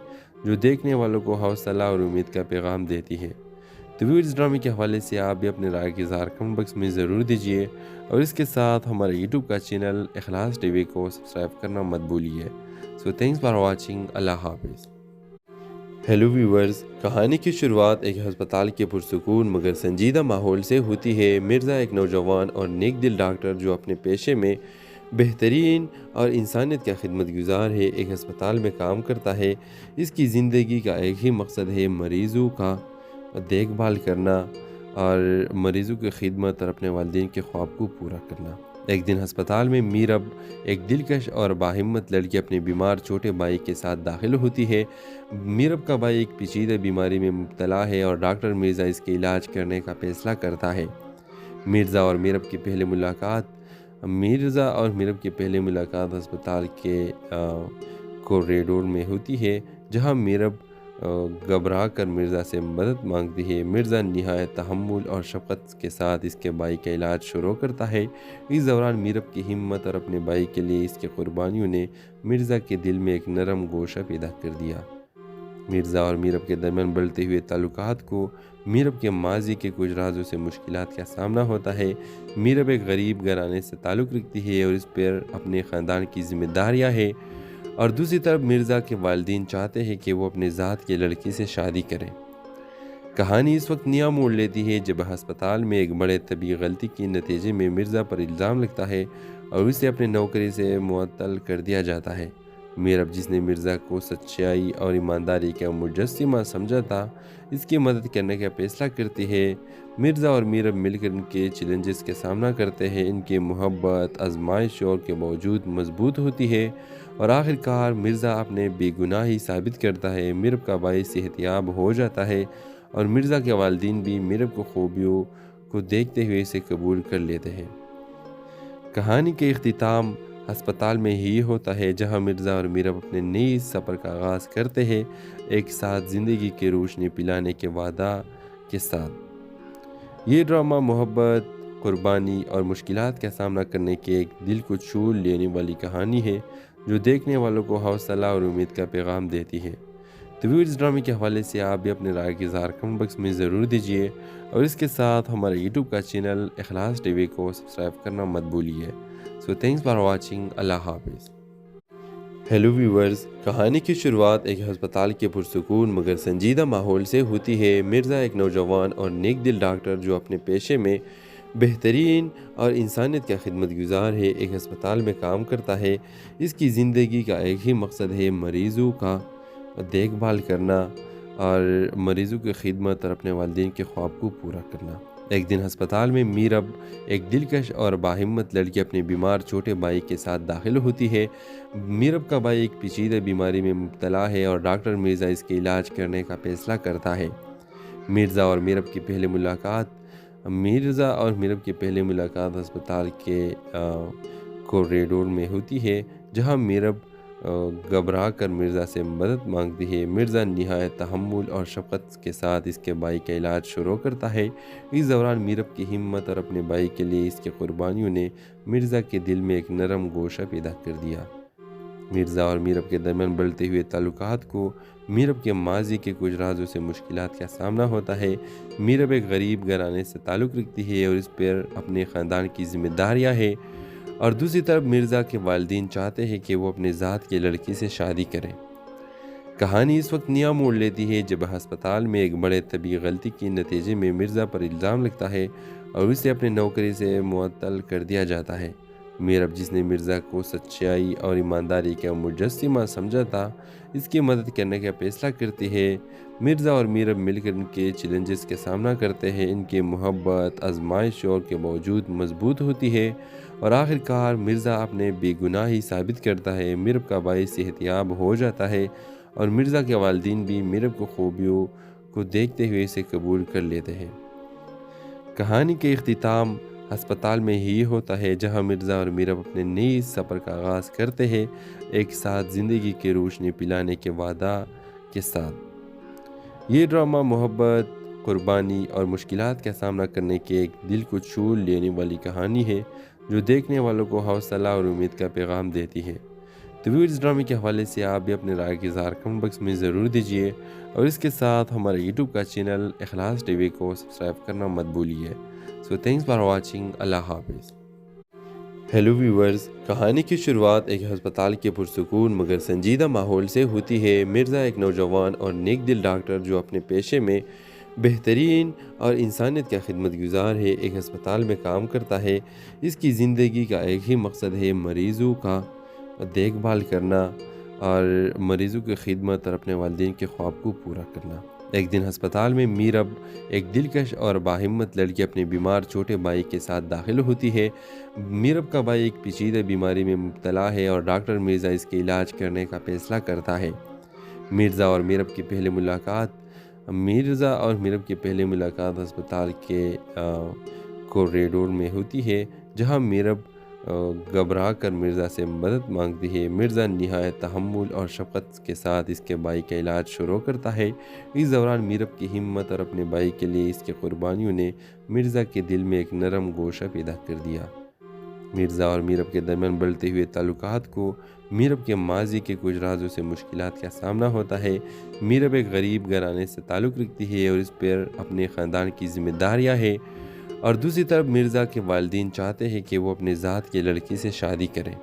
جو دیکھنے والوں کو حوصلہ اور امید کا پیغام دیتی ہے۔ تو اس ڈرامے کے حوالے سے آپ بھی اپنے رائے کے اظہار کمنٹ باکس میں ضرور دیجیے، اور اس کے ساتھ ہمارے یوٹیوب کا چینل اخلاص ٹی وی کو سبسکرائب کرنا مت بھولیے۔ سو تھینکس فار واچنگ۔ اللہ حافظ۔ ہیلو ویورز، کہانی کی شروعات ایک ہسپتال کے پرسکون مگر سنجیدہ ماحول سے ہوتی ہے۔ مرزا ایک نوجوان اور نیک دل ڈاکٹر جو اپنے پیشے میں بہترین اور انسانیت کا خدمت گزار ہے، ایک ہسپتال میں کام کرتا ہے۔ اس کی زندگی کا ایک ہی مقصد ہے، مریضوں کا دیکھ بھال کرنا اور مریضوں کی خدمت اور اپنے والدین کے خواب کو پورا کرنا۔ ایک دن ہسپتال میں میرب، ایک دلکش اور باہمت لڑکی، اپنے بیمار چھوٹے بھائی کے ساتھ داخل ہوتی ہے۔ میرب کا بھائی ایک پیچیدہ بیماری میں مبتلا ہے اور ڈاکٹر مرزا اس کے علاج کرنے کا فیصلہ کرتا ہے۔ مرزا اور میرب کی پہلی ملاقات ہسپتال کے کوریڈور میں ہوتی ہے، جہاں میرب گھبرا کر مرزا سے مدد مانگتی ہے۔ مرزا نہایت تحمل اور شفقت کے ساتھ اس کے بھائی کا علاج شروع کرتا ہے۔ اس دوران میرب کی ہمت اور اپنے بھائی کے لیے اس کی قربانیوں نے مرزا کے دل میں ایک نرم گوشہ پیدا کر دیا۔ مرزا اور میرب کے درمیان بڑھتے ہوئے تعلقات کو میرب کے ماضی کے کچھ رازوں سے مشکلات کا سامنا ہوتا ہے۔ میرب ایک غریب گھرانے سے تعلق رکھتی ہے اور اس پر اپنے خاندان کی ذمہ داریاں ہیں، اور دوسری طرف مرزا کے والدین چاہتے ہیں کہ وہ اپنے ذات کی لڑکی سے شادی کریں۔ کہانی اس وقت نیا موڑ لیتی ہے جب ہسپتال میں ایک بڑے طبی غلطی کے نتیجے میں مرزا پر الزام لگتا ہے اور اسے اپنے نوکری سے معطل کر دیا جاتا ہے۔ میرب، جس نے مرزا کو سچائی اور ایمانداری کا مجسمہ سمجھا تھا، اس کی مدد کرنے کا فیصلہ کرتی ہے۔ مرزا اور میرب مل کر ان کے چیلنجز کا سامنا کرتے ہیں۔ ان کی محبت آزمائشوں کے باوجود مضبوط ہوتی ہے اور آخر کار مرزا اپنے بے گناہی ثابت کرتا ہے۔ میرب کا بھائی صحت یاب ہو جاتا ہے اور مرزا کے والدین بھی میرب کو خوبیوں کو دیکھتے ہوئے اسے قبول کر لیتے ہیں۔ کہانی کے اختتام ہسپتال میں ہی ہوتا ہے، جہاں مرزا اور میرب اپنے نئے سفر کا آغاز کرتے ہیں، ایک ساتھ زندگی کی روشنی پلانے کے وعدہ کے ساتھ۔ یہ ڈرامہ محبت، قربانی اور مشکلات کا سامنا کرنے کی ایک دل کو چھو لینے والی کہانی ہے، جو دیکھنے والوں کو حوصلہ اور امید کا پیغام دیتی ہے۔ تو اس ڈرامے کے حوالے سے آپ بھی اپنے رائے کے اظہار کمنٹ باکس میں ضرور دیجیے، اور اس کے ساتھ ہمارے یوٹیوب کا چینل اخلاص ٹی وی کو سبسکرائب کرنا مت بھولیے۔ سو تھینکس فار واچنگ۔ اللہ حافظ۔ ہیلو ویورز، کہانی کی شروعات ایک ہسپتال کے پرسکون مگر سنجیدہ ماحول سے ہوتی ہے۔ مرزا ایک نوجوان اور نیک دل ڈاکٹر جو اپنے پیشے میں بہترین اور انسانیت کا خدمت گزار ہے، ایک ہسپتال میں کام کرتا ہے۔ اس کی زندگی کا ایک ہی مقصد ہے، مریضوں کا دیکھ بھال کرنا اور مریضوں کی خدمت اور اپنے والدین کے خواب کو پورا کرنا۔ ایک دن ہسپتال میں میرب، ایک دلکش اور باہمت لڑکی اپنے بیمار چھوٹے بھائی کے ساتھ داخل ہوتی ہے۔ میرب کا بھائی ایک پیچیدہ بیماری میں مبتلا ہے اور ڈاکٹر مرزا اس کے علاج کرنے کا فیصلہ کرتا ہے۔ مرزا اور میرب کی پہلی ملاقات ہسپتال کے کوریڈور میں ہوتی ہے، جہاں میرب گھبرا کر مرزا سے مدد مانگتی ہے۔ مرزا نہایت تحمل اور شفقت کے ساتھ اس کے بھائی کا علاج شروع کرتا ہے۔ اس دوران میرب کی ہمت اور اپنے بھائی کے لیے اس کی قربانیوں نے مرزا کے دل میں ایک نرم گوشہ پیدا کر دیا۔ مرزا اور میرب کے درمیان بڑھتے ہوئے تعلقات کو میرب کے ماضی کے کچھ رازوں سے مشکلات کا سامنا ہوتا ہے۔ میرب ایک غریب گھرانے سے تعلق رکھتی ہے اور اس پر اپنے خاندان کی ذمہ داریاں ہیں، اور دوسری طرف مرزا کے والدین چاہتے ہیں کہ وہ اپنے ذات کے لڑکی سے شادی کریں۔ کہانی اس وقت نیا موڑ لیتی ہے جب ہسپتال میں ایک بڑے طبی غلطی کے نتیجے میں مرزا پر الزام لگتا ہے اور اسے اپنے نوکری سے معطل کر دیا جاتا ہے۔ میرب، جس نے مرزا کو سچائی اور ایمانداری کا مجسمہ سمجھا تھا، اس کی مدد کرنے کا فیصلہ کرتی ہے۔ مرزا اور میرب مل کر ان کے چیلنجز کا سامنا کرتے ہیں۔ ان کی محبت آزمائشوں کے باوجود مضبوط ہوتی ہے اور آخر کار مرزا اپنے بے گناہی ثابت کرتا ہے۔ میرب کا بھائی صحت یاب ہو جاتا ہے اور مرزا کے والدین بھی میرب کو خوبیوں کو دیکھتے ہوئے اسے قبول کر لیتے ہیں۔ کہانی کے اختتام ہسپتال میں ہی ہوتا ہے، جہاں مرزا اور میرب اپنے نئے سفر کا آغاز کرتے ہیں، ایک ساتھ زندگی کی روشنی پلانے کے وعدہ کے ساتھ۔ یہ ڈرامہ محبت، قربانی اور مشکلات کا سامنا کرنے کی ایک دل کو چھو لینے والی کہانی ہے، جو دیکھنے والوں کو حوصلہ اور امید کا پیغام دیتی ہے۔ تو اس ڈرامے کے حوالے سے آپ بھی اپنے رائے کے اظہار کمنٹ باکس میں ضرور دیجیے، اور اس کے ساتھ ہمارے یوٹیوب کا چینل اخلاص ٹی وی کو سبسکرائب کرنا مت بھولیے۔ سو تھینکس فار واچنگ۔ اللہ حافظ۔ ہیلو ویورز، کہانی کی شروعات ایک ہسپتال کے پرسکون مگر سنجیدہ ماحول سے ہوتی ہے۔ مرزا ایک نوجوان اور نیک دل ڈاکٹر جو اپنے پیشے میں بہترین اور انسانیت کا خدمت گزار ہے، ایک ہسپتال میں کام کرتا ہے۔ اس کی زندگی کا ایک ہی مقصد ہے، مریضوں کا دیکھ بھال کرنا اور مریضوں کی خدمت اور اپنے والدین کے خواب کو پورا کرنا۔ ایک دن ہسپتال میں میرب، ایک دلکش اور باہمت لڑکی اپنے بیمار چھوٹے بھائی کے ساتھ داخل ہوتی ہے۔ میرب کا بھائی ایک پیچیدہ بیماری میں مبتلا ہے اور ڈاکٹر مرزا اس کے علاج کرنے کا فیصلہ کرتا ہے۔ مرزا اور میرب کی پہلی ملاقات ہسپتال کے کوریڈور میں ہوتی ہے، جہاں میرب گھبرا کر مرزا سے مدد مانگتی ہے۔ مرزا نہایت تحمل اور شفقت کے ساتھ اس کے بھائی کا علاج شروع کرتا ہے۔ اس دوران میرب کی ہمت اور اپنے بھائی کے لیے اس کی قربانیوں نے مرزا کے دل میں ایک نرم گوشہ پیدا کر دیا۔ مرزا اور میرب کے درمیان بڑھتے ہوئے تعلقات کو میرب کے ماضی کے کچھ رازوں سے مشکلات کا سامنا ہوتا ہے۔ میرب ایک غریب گھرانے سے تعلق رکھتی ہے اور اس پر اپنے خاندان کی ذمہ داریاں ہیں، اور دوسری طرف مرزا کے والدین چاہتے ہیں کہ وہ اپنے ذات کے لڑکی سے شادی کریں۔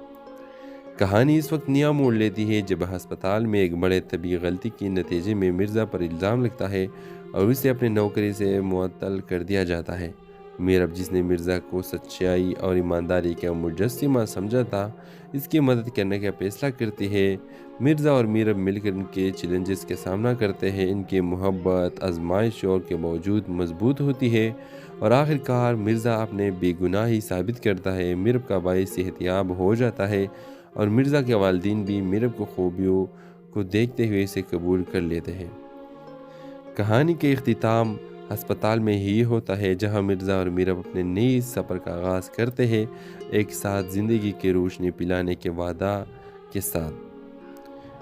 کہانی اس وقت نیا موڑ لیتی ہے جب ہسپتال میں ایک بڑے طبی غلطی کے نتیجے میں مرزا پر الزام لگتا ہے اور اسے اپنے نوکری سے معطل کر دیا جاتا ہے۔ میرب، جس نے مرزا کو سچائی اور ایمانداری کا مجسمہ سمجھا تھا، اس کی مدد کرنے کا فیصلہ کرتی ہے۔ مرزا اور میرب مل کر ان کے چیلنجز کا سامنا کرتے ہیں۔ ان کی محبت آزمائشوں کے باوجود مضبوط ہوتی ہے اور آخر کار مرزا اپنے بے گناہی ثابت کرتا ہے۔ میرب کا بھائی صحت یاب ہو جاتا ہے اور مرزا کے والدین بھی میرب کو خوبیوں کو دیکھتے ہوئے اسے قبول کر لیتے ہیں۔ کہانی کے اختتام ہسپتال میں ہی ہوتا ہے، جہاں مرزا اور میرب اپنے نئے سفر کا آغاز کرتے ہیں، ایک ساتھ زندگی کی روشنی پلانے کے وعدہ کے ساتھ۔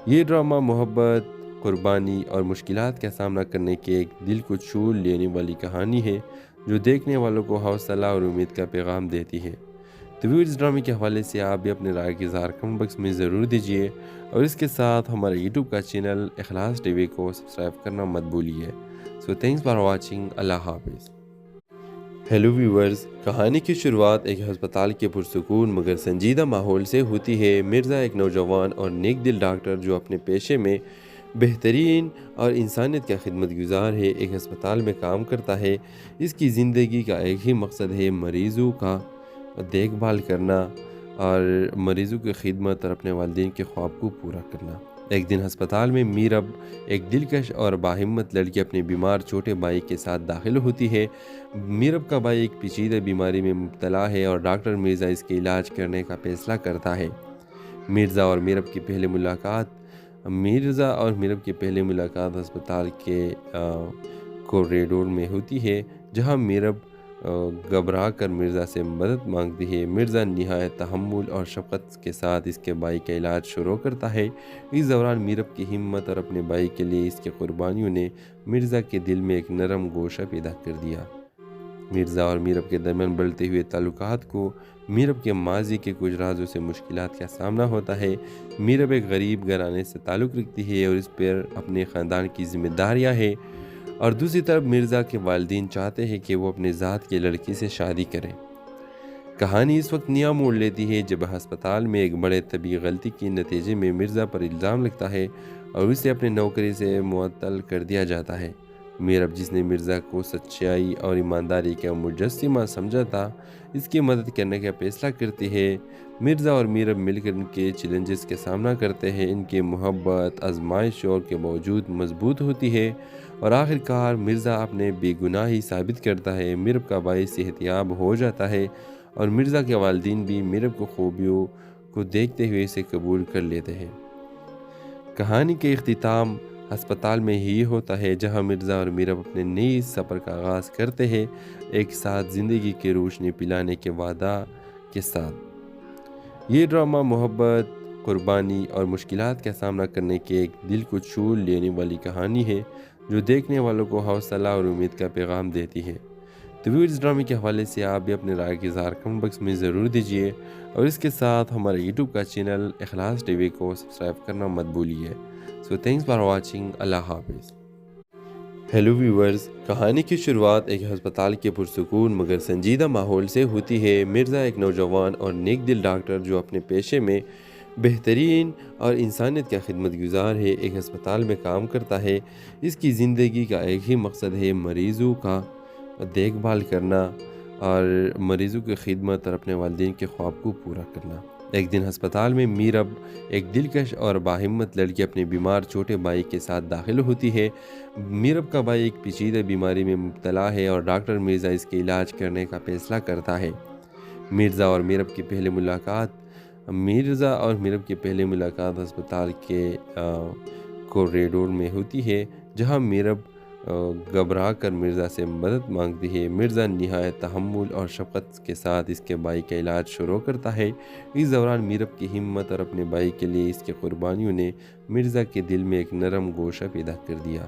یہ ڈرامہ محبت، قربانی اور مشکلات کا سامنا کرنے کی ایک دل کو چھو لینے والی کہانی ہے، جو دیکھنے والوں کو حوصلہ اور امید کا پیغام دیتی ہے۔ تو اس ڈرامے کے حوالے سے آپ بھی اپنے رائے کے اظہار کمنٹ باکس میں ضرور دیجیے، اور اس کے ساتھ ہمارے یوٹیوب کا چینل اخلاص ٹی وی کو سبسکرائب کرنا مت بھولیے۔ سو تھینکس فار واچنگ۔ اللہ حافظ۔ ہیلو ویورز، کہانی کی شروعات ایک ہسپتال کے پرسکون مگر سنجیدہ ماحول سے ہوتی ہے۔ مرزا ایک نوجوان اور نیک دل ڈاکٹر جو اپنے پیشے میں بہترین اور انسانیت کا خدمت گزار ہے، ایک ہسپتال میں کام کرتا ہے۔ اس کی زندگی کا ایک ہی مقصد ہے، مریضوں کا دیکھ بھال کرنا اور مریضوں کی خدمت اور اپنے والدین کے خواب کو پورا کرنا۔ ایک دن ہسپتال میں میرب، ایک دلکش اور باہمت لڑکی، اپنے بیمار چھوٹے بھائی کے ساتھ داخل ہوتی ہے۔ میرب کا بھائی ایک پیچیدہ بیماری میں مبتلا ہے اور ڈاکٹر مرزا اس کے علاج کرنے کا فیصلہ کرتا ہے۔ مرزا اور میرب کی پہلی ملاقات ہسپتال کے کوریڈور میں ہوتی ہے، جہاں میرب گھبرا کر مرزا سے مدد مانگتی ہے۔ مرزا نہایت تحمل اور شفقت کے ساتھ اس کے بھائی کا علاج شروع کرتا ہے۔ اس دوران میرب کی ہمت اور اپنے بھائی کے لیے اس کی قربانیوں نے مرزا کے دل میں ایک نرم گوشہ پیدا کر دیا۔ مرزا اور میرب کے درمیان بڑھتے ہوئے تعلقات کو میرب کے ماضی کے کچھ رازوں سے مشکلات کا سامنا ہوتا ہے۔ میرب ایک غریب گھرانے سے تعلق رکھتی ہے اور اس پر اپنے خاندان کی ذمہ داریاں ہیں، اور دوسری طرف مرزا کے والدین چاہتے ہیں کہ وہ اپنے ذات کی لڑکی سے شادی کریں۔ کہانی اس وقت نیا موڑ لیتی ہے جب ہسپتال میں ایک بڑے طبی غلطی کے نتیجے میں مرزا پر الزام لگتا ہے اور اسے اپنے نوکری سے معطل کر دیا جاتا ہے۔ میرب، جس نے مرزا کو سچائی اور ایمانداری کا مجسمہ سمجھا تھا، اس کی مدد کرنے کا فیصلہ کرتی ہے۔ مرزا اور میرب مل کر ان کے چیلنجز کا سامنا کرتے ہیں۔ ان کی محبت آزمائشوں کے باوجود مضبوط ہوتی ہے اور آخر کار مرزا اپنے بے گناہی ثابت کرتا ہے۔ میرب کا بھائی صحت یاب ہو جاتا ہے اور مرزا کے والدین بھی میرب کو خوبیوں کو دیکھتے ہوئے اسے قبول کر لیتے ہیں۔ کہانی کے اختتام ہسپتال میں ہی ہوتا ہے، جہاں مرزا اور میرب اپنے نئے سفر کا آغاز کرتے ہیں، ایک ساتھ زندگی کی روشنی پلانے کے وعدہ کے ساتھ۔ یہ ڈرامہ محبت، قربانی اور مشکلات کا سامنا کرنے کی ایک دل کو چھو لینے والی کہانی ہے، جو دیکھنے والوں کو حوصلہ اور امید کا پیغام دیتی ہے۔ تو اس ڈرامے کے حوالے سے آپ بھی اپنے رائے کا اظہار کمنٹ باکس میں ضرور دیجیے، اور اس کے ساتھ ہمارے یوٹیوب کا چینل اخلاص ٹی وی کو سبسکرائب کرنا مت بھولیے۔ سو تھینکس فار واچنگ۔ اللہ حافظ۔ ہیلو ویورز، کہانی کی شروعات ایک ہسپتال کے پرسکون مگر سنجیدہ ماحول سے ہوتی ہے۔ مرزا ایک نوجوان اور نیک دل ڈاکٹر جو اپنے پیشے میں بہترین اور انسانیت کا خدمت گزار ہے، ایک ہسپتال میں کام کرتا ہے۔ اس کی زندگی کا ایک ہی مقصد ہے، مریضوں کا دیکھ بھال کرنا اور مریضوں کی خدمت اور اپنے والدین کے خواب کو پورا کرنا۔ ایک دن ہسپتال میں میرب، ایک دلکش اور باہمت لڑکی، اپنے بیمار چھوٹے بھائی کے ساتھ داخل ہوتی ہے۔ میرب کا بھائی ایک پیچیدہ بیماری میں مبتلا ہے اور ڈاکٹر مرزا اس کے علاج کرنے کا فیصلہ کرتا ہے۔ مرزا اور میرب کی پہلی ملاقات ہسپتال کے کوریڈور میں ہوتی ہے، جہاں میرب گھبرا کر مرزا سے مدد مانگتی ہے۔ مرزا نہایت تحمل اور شفقت کے ساتھ اس کے بھائی کا علاج شروع کرتا ہے۔ اس دوران میرب کی ہمت اور اپنے بھائی کے لیے اس کی قربانیوں نے مرزا کے دل میں ایک نرم گوشہ پیدا کر دیا۔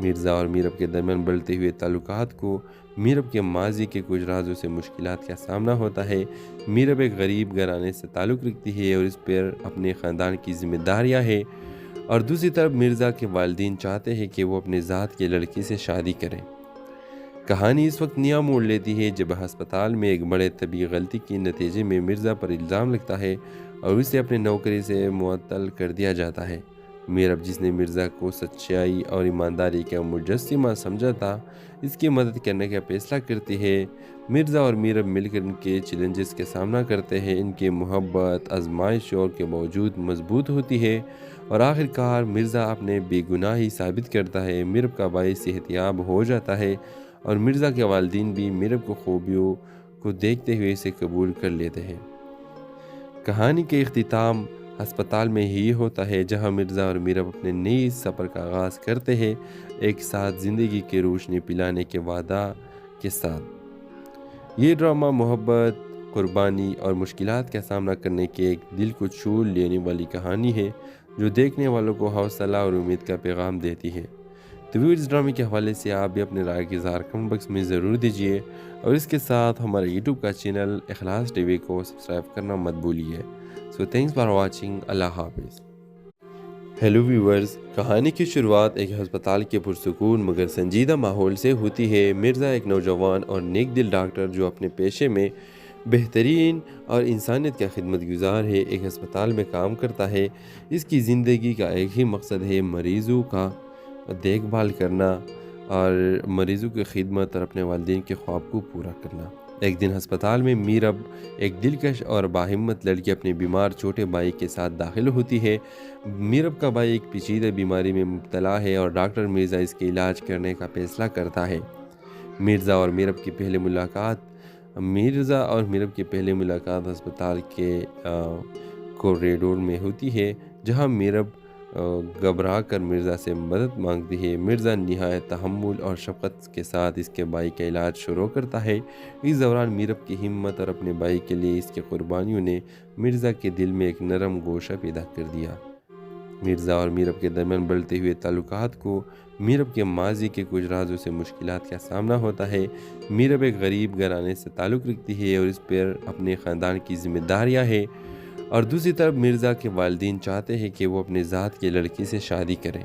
مرزا اور میرب کے درمیان بڑھتے ہوئے تعلقات کو میرب کے ماضی کے کچھ رازوں سے مشکلات کا سامنا ہوتا ہے۔ میرب ایک غریب گھرانے سے تعلق رکھتی ہے اور اس پر اپنے خاندان کی ذمہ داریاں ہیں، اور دوسری طرف مرزا کے والدین چاہتے ہیں کہ وہ اپنے ذات کی لڑکی سے شادی کریں۔ کہانی اس وقت نیا موڑ لیتی ہے جب ہسپتال میں ایک بڑے طبی غلطی کے نتیجے میں مرزا پر الزام لگتا ہے اور اسے اپنے نوکری سے معطل کر دیا جاتا ہے۔ میرب، جس نے مرزا کو سچائی اور ایمانداری کا مجسمہ سمجھا تھا، اس کی مدد کرنے کا فیصلہ کرتی ہے۔ مرزا اور میرب مل کر ان کے چیلنجز کا سامنا کرتے ہیں۔ ان کی محبت آزمائشوں کے باوجود مضبوط ہوتی ہے اور آخر کار مرزا اپنے بے گناہی ثابت کرتا ہے۔ میرب کا بھائی صحت یاب ہو جاتا ہے اور مرزا کے والدین بھی میرب کو خوبیوں کو دیکھتے ہوئے اسے قبول کر لیتے ہیں۔ کہانی کے اختتام ہسپتال میں ہی ہوتا ہے، جہاں مرزا اور میرب اپنے نئے سفر کا آغاز کرتے ہیں، ایک ساتھ زندگی کی روشنی پلانے کے وعدہ کے ساتھ۔ یہ ڈرامہ محبت، قربانی اور مشکلات کا سامنا کرنے کی ایک دل کو چھو لینے والی کہانی ہے، جو دیکھنے والوں کو حوصلہ اور امید کا پیغام دیتی ہے۔ تو اس ڈرامے کے حوالے سے آپ بھی اپنے رائے کا اظہار کمنٹ باکس میں ضرور دیجیے، اور اس کے ساتھ ہمارے یوٹیوب کا چینل اخلاص ٹی وی کو سبسکرائب کرنا مت بھولیے۔ سو تھینکس فار واچنگ۔ اللہ حافظ۔ ہیلو ویورز، کہانی کی شروعات ایک ہسپتال کے پرسکون مگر سنجیدہ ماحول سے ہوتی ہے۔ مرزا ایک نوجوان اور نیک دل ڈاکٹر جو اپنے پیشے میں بہترین اور انسانیت کا خدمت گزار ہے، ایک ہسپتال میں کام کرتا ہے۔ اس کی زندگی کا ایک ہی مقصد ہے، مریضوں کا دیکھ بھال کرنا اور مریضوں کی خدمت اور اپنے والدین کے خواب کو پورا کرنا۔ ایک دن ہسپتال میں میرب، ایک دلکش اور باہمت لڑکی، اپنے بیمار چھوٹے بھائی کے ساتھ داخل ہوتی ہے۔ میرب کا بھائی ایک پیچیدہ بیماری میں مبتلا ہے اور ڈاکٹر مرزا اس کے علاج کرنے کا فیصلہ کرتا ہے۔ مرزا اور میرب کی پہلی ملاقات ہسپتال کے کوریڈور میں ہوتی ہے، جہاں میرب گھبرا کر مرزا سے مدد مانگتی ہے۔ مرزا نہایت تحمل اور شفقت کے ساتھ اس کے بھائی کا علاج شروع کرتا ہے۔ اس دوران میرب کی ہمت اور اپنے بھائی کے لیے اس کی قربانیوں نے مرزا کے دل میں ایک نرم گوشہ پیدا کر دیا۔ مرزا اور میرب کے درمیان بڑھتے ہوئے تعلقات کو میرب کے ماضی کے کچھ رازوں سے مشکلات کا سامنا ہوتا ہے۔ میرب ایک غریب گھرانے سے تعلق رکھتی ہے اور اس پر اپنے خاندان کی ذمہ داریاں ہیں، اور دوسری طرف مرزا کے والدین چاہتے ہیں کہ وہ اپنے ذات کی لڑکی سے شادی کریں۔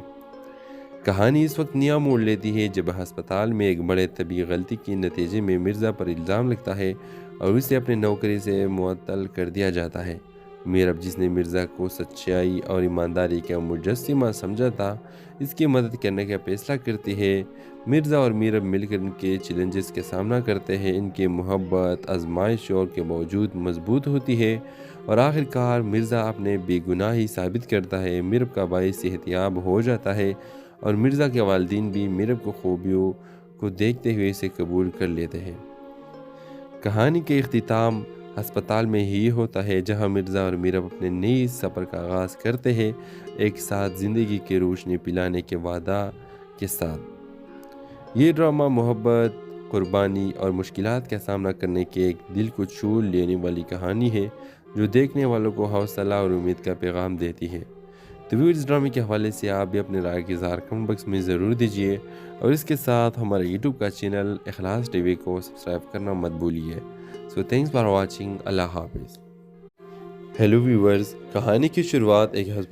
کہانی اس وقت نیا موڑ لیتی ہے جب ہسپتال میں ایک بڑے طبی غلطی کے نتیجے میں مرزا پر الزام لگتا ہے اور اسے اپنے نوکری سے معطل کر دیا جاتا ہے۔ میرب، جس نے مرزا کو سچائی اور ایمانداری کا مجسمہ سمجھا تھا، اس کی مدد کرنے کا فیصلہ کرتی ہے۔ مرزا اور میرب مل کر ان کے چیلنجز کا سامنا کرتے ہیں۔ ان کی محبت آزمائشوں کے باوجود مضبوط ہوتی ہے اور آخر کار مرزا اپنے بے گناہی ثابت کرتا ہے۔ میرب کا بھائی صحت یاب ہو جاتا ہے اور مرزا کے والدین بھی میرب کو خوبیوں کو دیکھتے ہوئے اسے قبول کر لیتے ہیں۔ کہانی کے اختتام ہسپتال میں ہی ہوتا ہے، جہاں مرزا اور میرب اپنے نئی سفر کا آغاز کرتے ہیں، ایک ساتھ زندگی کی روشنی پلانے کے وعدہ کے ساتھ۔ یہ ڈرامہ محبت، قربانی اور مشکلات کا سامنا کرنے کے ایک دل کو چھو لینے والی کہانی ہے، جو دیکھنے والوں کو حوصلہ اور امید کا پیغام دیتی ہے۔ تو اس ڈرامے کے حوالے سے آپ بھی اپنے رائے کا اظہار کمنٹ باکس میں ضرور دیجیے، اور اس کے ساتھ ہمارے یوٹیوب کا چینل اخلاص ٹی وی کو سبسکرائب کرنا مت بھولیے۔ سو تھینکس فار واچنگ۔ اللہ حافظ۔ ہیلو ویورز، کہانی کی شروعات ایک ہسپتال